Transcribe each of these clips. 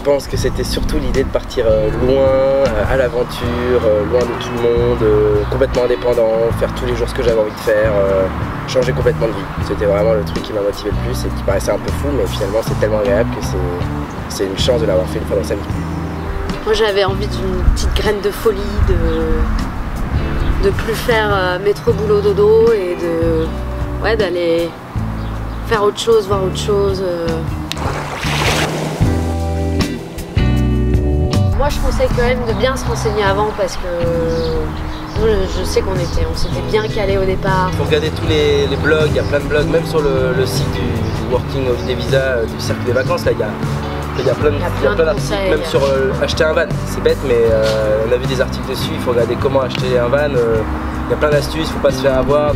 pense que c'était surtout l'idée de partir loin, à l'aventure, loin de tout le monde, complètement indépendant, faire tous les jours ce que j'avais envie de faire, changer complètement de vie. C'était vraiment le truc qui m'a motivé le plus et qui paraissait un peu fou, mais finalement c'est tellement agréable que c'est une chance de l'avoir fait une fois dans sa vie. Moi j'avais envie d'une petite graine de folie, de plus faire métro boulot dodo et d'aller faire autre chose, voir autre chose. Moi je conseille quand même de bien se renseigner avant parce que je sais on s'était bien calé au départ. Il faut regarder tous les blogs, il y a plein de blogs, même sur le site du Working Holiday Visa, du Cercle des Vacances, là il y a plein d'articles, même sur acheter un van. C'est bête mais on a vu des articles dessus, il faut regarder comment acheter un van, il y a plein d'astuces, il ne faut pas se faire avoir.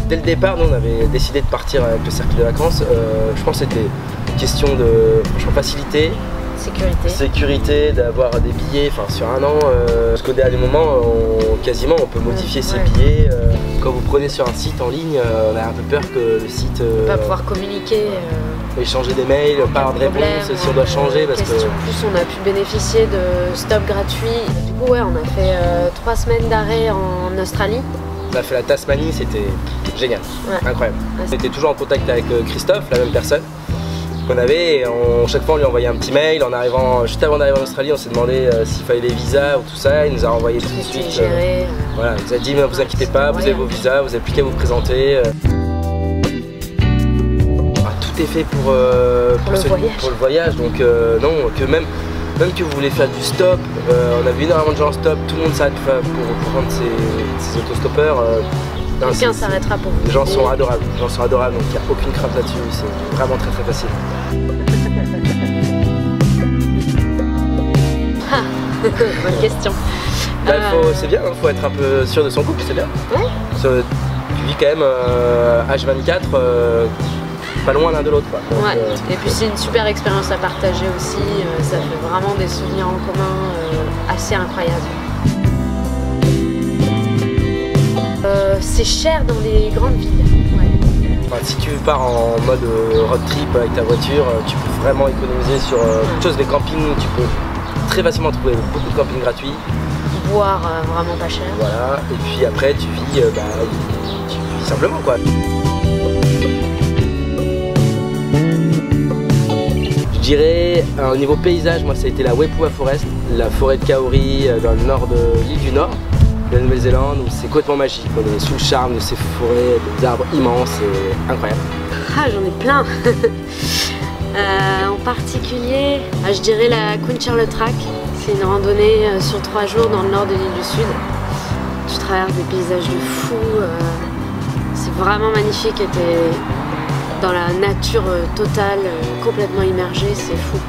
Dès le départ, nous on avait décidé de partir avec le Cercle des Vacances. Je pense que c'était une question de facilité, sécurité, d'avoir des billets sur un an. Parce qu'au dernier moment, quasiment on peut modifier ses billets. Quand vous prenez sur un site en ligne, on a un peu peur que le site ne va pas pouvoir communiquer. Échanger des mails, pas avoir de réponse si on doit changer. Parce que... En plus on a pu bénéficier de stop gratuits. Du coup ouais, on a fait 3 semaines d'arrêt en Australie. On a fait la Tasmanie, c'était génial, incroyable. On était toujours en contact avec Christophe, la même personne qu'on avait, et chaque fois on lui envoyait un petit mail. Juste avant d'arriver en Australie, on s'est demandé s'il fallait les visas ou tout ça. Il nous a renvoyé tout de suite. Voilà, il nous a dit ne vous inquiétez pas, vous avez vos visas, vous n'avez plus qu'à vous présenter. Tout est fait pour le voyage, donc non, que même que vous voulez faire du stop, on a vu énormément de gens en stop, tout le monde s'arrête pour prendre ses autostoppeurs. Aucun s'arrêtera pour vous. Les gens sont adorables, donc il n'y a aucune crainte là-dessus, c'est vraiment très très facile. Bonne question. C'est bien, il faut être un peu sûr de son couple, c'est bien. Ouais. Tu vis quand même H24, pas loin l'un de l'autre. Ouais. Et puis c'est une super expérience à partager aussi, ça fait vraiment des souvenirs en commun assez incroyables. C'est cher dans les grandes villes. Ouais. Enfin, si tu pars en mode road trip avec ta voiture, tu peux vraiment économiser sur autre chose. Les campings, tu peux très facilement trouver beaucoup de campings gratuits. Boire vraiment pas cher. Voilà, et puis après tu vis simplement quoi. Je dirais, au niveau paysage, moi ça a été la Wepua Forest, la forêt de Kauri dans le nord de l'île du Nord, de la Nouvelle-Zélande, où c'est complètement magique. On est sous le charme de ces forêts, des arbres immenses et incroyables. Ah, j'en ai plein. En particulier, je dirais la Queen Charlotte Track. C'est une randonnée sur 3 jours dans le nord de l'île du Sud. Tu traverses des paysages de fou. C'est vraiment magnifique et t'es dans la nature totale, complètement immergé, c'est fou.